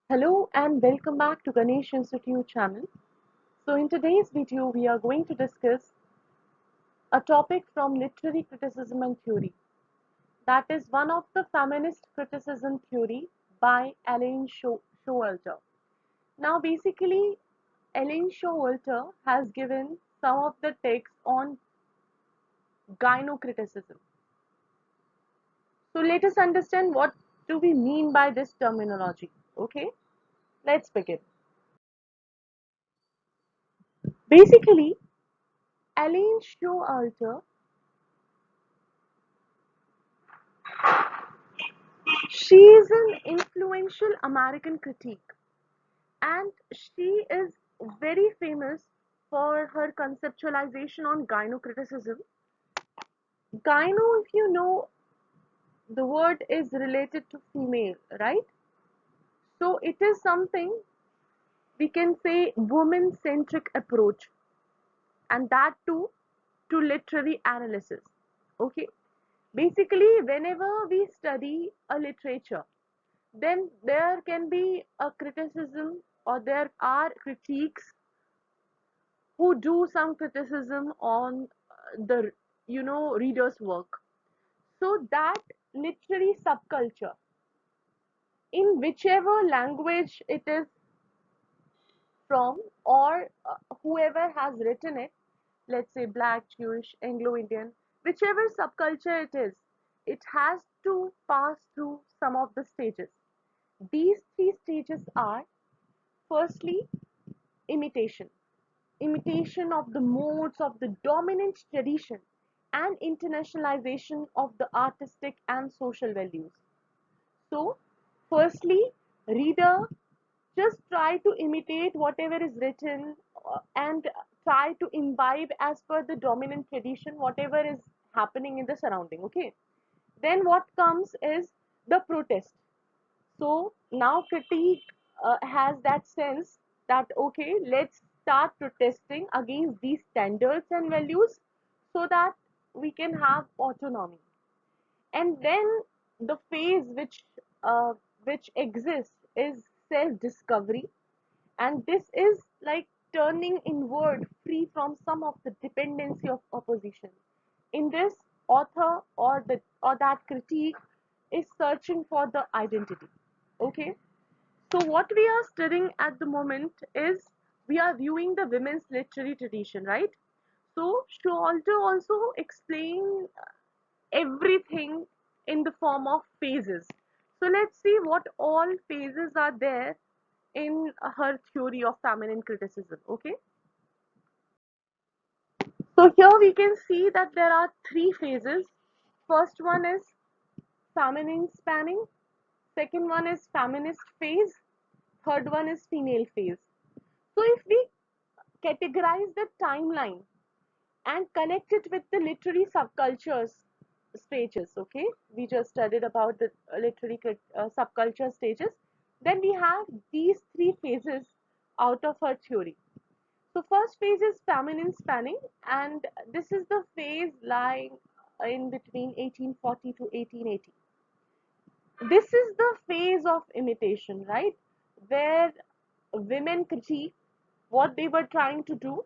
Hello and welcome back to Ganesh Institute channel. So in today's video we are going to discuss a topic from literary criticism and theory, that is one of the feminist criticism theory by Elaine Showalter. Now basically Elaine Showalter has given some of the texts on gynocriticism. So let us understand what do we mean by this terminology. Okay, let's begin. Basically, Elaine Showalter, she is an influential American critic and she is very famous for her conceptualization on gynocriticism. Gyno, if you know, the word is related to female, right? So it is something we can say woman centric approach, and that too to literary analysis. Okay, basically, whenever we study a literature, then there can be a criticism or there are critiques who do some criticism on the reader's work. So that literary subculture, in whichever language it is from, or whoever has written it, let's say black, Jewish, Anglo-Indian, whichever subculture it is, it has to pass through some of the stages. These three stages are: firstly, imitation. Imitation of the modes of the dominant tradition and internationalization of the artistic and social values. So, firstly, reader, just try to imitate whatever is written and try to imbibe as per the dominant tradition, whatever is happening in the surrounding. Okay. Then what comes is the protest. So now critique has that sense that okay, let's start protesting against these standards and values so that we can have autonomy. And then the phase uh, which exists is self-discovery, and this is like turning inward, free from some of the dependency of opposition. In this, author or that critique is searching for the identity. Okay, so what we are studying at the moment is we are viewing the women's literary tradition, right? So Showalter also explain everything in the form of phases. So let's see what all phases are there in her theory of feminine criticism. Okay, so here we can see that there are three phases. First one is feminine spanning, second one is feminist phase, third one is female phase. So if we categorize the timeline and connect it with the literary subcultures stages, okay, we just studied about the literary subculture stages, then we have these three phases out of her theory. So first phase is feminine spanning, and this is the phase lying in between 1840 to 1880. This is the phase of imitation, right? Where women critique what they were trying to do.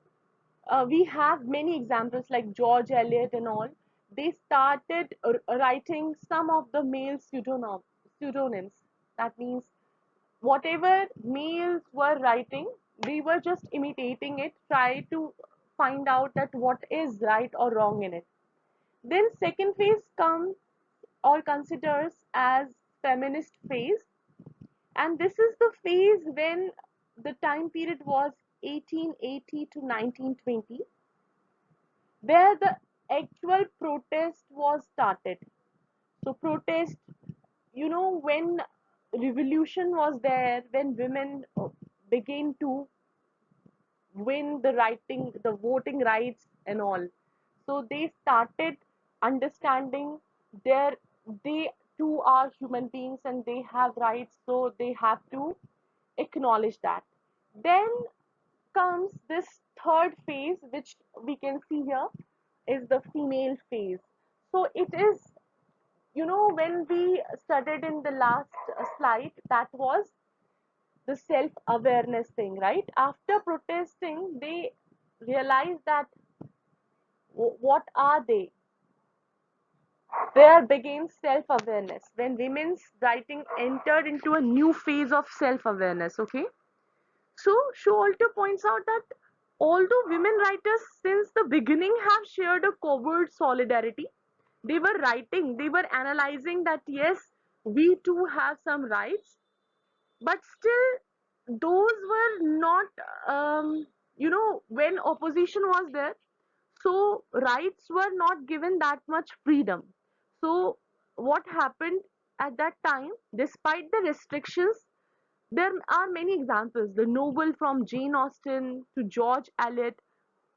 We have many examples like George Eliot and all. They started writing some of the male pseudonyms. That means whatever males were writing, we were just imitating it, try to find out that what is right or wrong in it. Then second phase comes or considers as feminist phase, and this is the phase when the time period was 1880 to 1920, where the actual protest was started. So protest, when revolution was there, when women began to win the voting rights and all. So they started understanding their they too are human beings and they have rights, so they have to acknowledge that. Then comes this third phase, which we can see here is the female phase. So it is, when we studied in the last slide, that was the self-awareness thing, right? After protesting, they realized that what are they? There began self-awareness when women's writing entered into a new phase of self-awareness. Okay, so Showalter points out that although women writers since the beginning have shared a covert solidarity, they were writing, they were analyzing that yes, we too have some rights, but still those were not, when opposition was there, so rights were not given that much freedom. So what happened at that time, despite the restrictions, there are many examples. The novel from Jane Austen to George Eliot,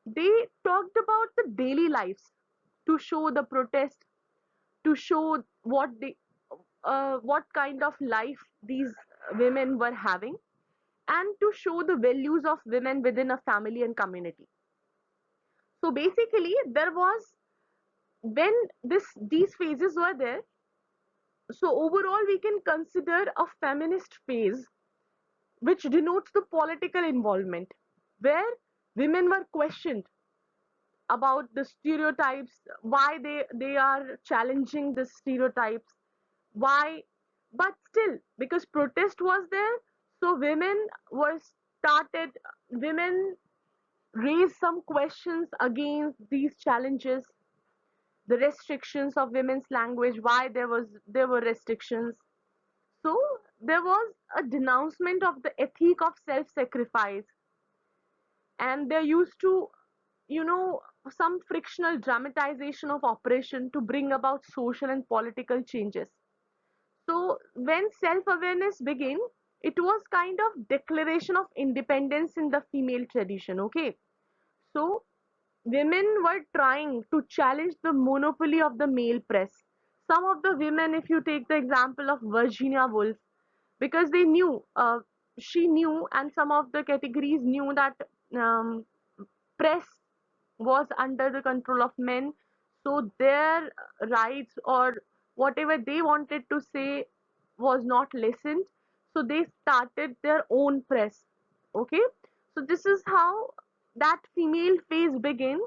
they talked about the daily lives to show the protest, to show what kind of life these women were having, and to show the values of women within a family and community. So basically, there was when these phases were there. So overall, we can consider a feminist phase, which denotes the political involvement, where women were questioned about the stereotypes, why they are challenging the stereotypes, why, but still, because protest was there, so women raised some questions against these challenges, the restrictions of women's language, why there were restrictions. So there was a denouncement of the ethic of self-sacrifice, and there used to, you know, some frictional dramatization of oppression to bring about social and political changes. So when self-awareness began, it was kind of declaration of independence in the female tradition. Okay, so women were trying to challenge the monopoly of the male press. Some of the women, if you take the example of Virginia Woolf, because they knew, she knew, and some of the categories knew that um, press was under the control of men, so their rights or whatever they wanted to say was not listened. So they started their own press. Okay, so this is how that female phase began,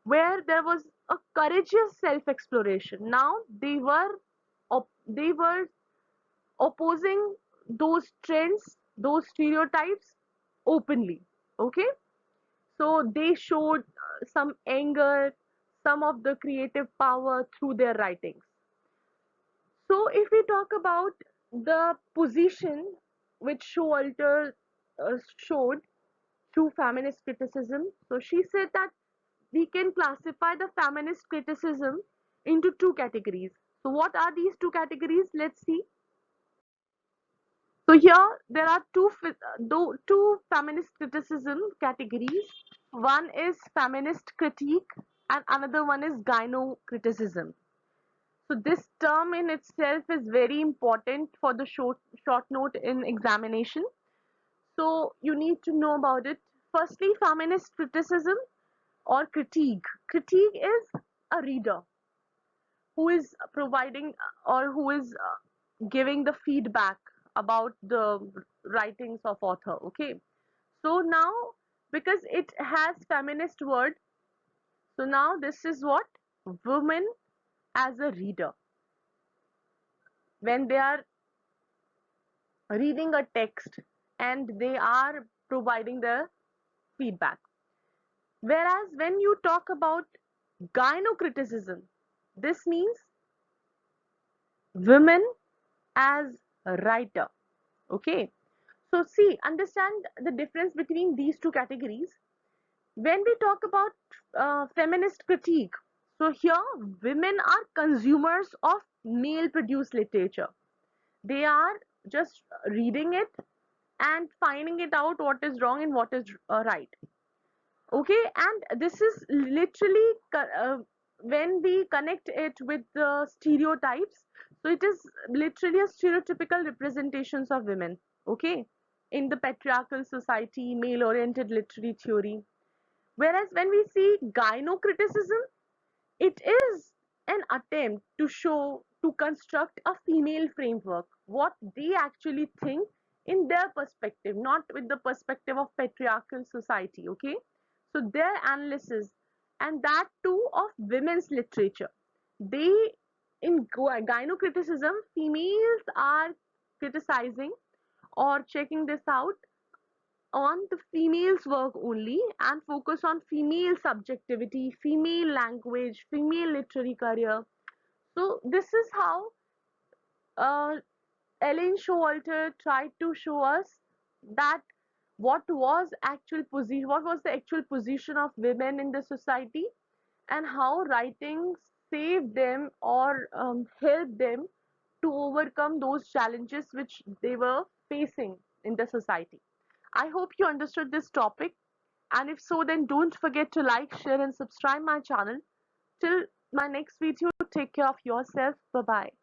where there was a courageous self-exploration. Now they were opposing those trends, those stereotypes openly. Okay, so they showed some anger, some of the creative power through their writings. So if we talk about the position which Showalter showed through feminist criticism, so she said that we can classify the feminist criticism into two categories. So what are these two categories? Let's see. So here there are two feminist criticism categories. One is feminist critique and another one is gyno criticism. So this term in itself is very important for the short note in examination. So you need to know about it. Firstly, feminist criticism or critique. Critique is a reader who is providing or who is giving the feedback about the writings of author. Okay, so now because it has feminist word, so now this is what women as a reader, when they are reading a text and they are providing the feedback. Whereas when you talk about gynocriticism, this means women as a writer. Okay, so see, understand the difference between these two categories. When we talk about feminist critique, so here women are consumers of male produced literature. They are just reading it and finding it out what is wrong and what is right. Okay, and this is literally when we connect it with the stereotypes, so it is literally a stereotypical representations of women. Okay, in the patriarchal society, male oriented literary theory. Whereas when we see gynocriticism, it is an attempt to construct a female framework, what they actually think in their perspective, not with the perspective of patriarchal society. Okay, so their analysis, and that too of women's literature. They, in gynocriticism, females are criticizing or checking this out on the females' work only and focus on female subjectivity, female language, female literary career. So this is how uh, Ellen Showalter tried to show us that what was the actual position of women in the society, and how writing saved them or helped them to overcome those challenges which they were facing in the society. I hope you understood this topic, and if so, then don't forget to like, share, and subscribe my channel. Till my next video, take care of yourself. Bye bye.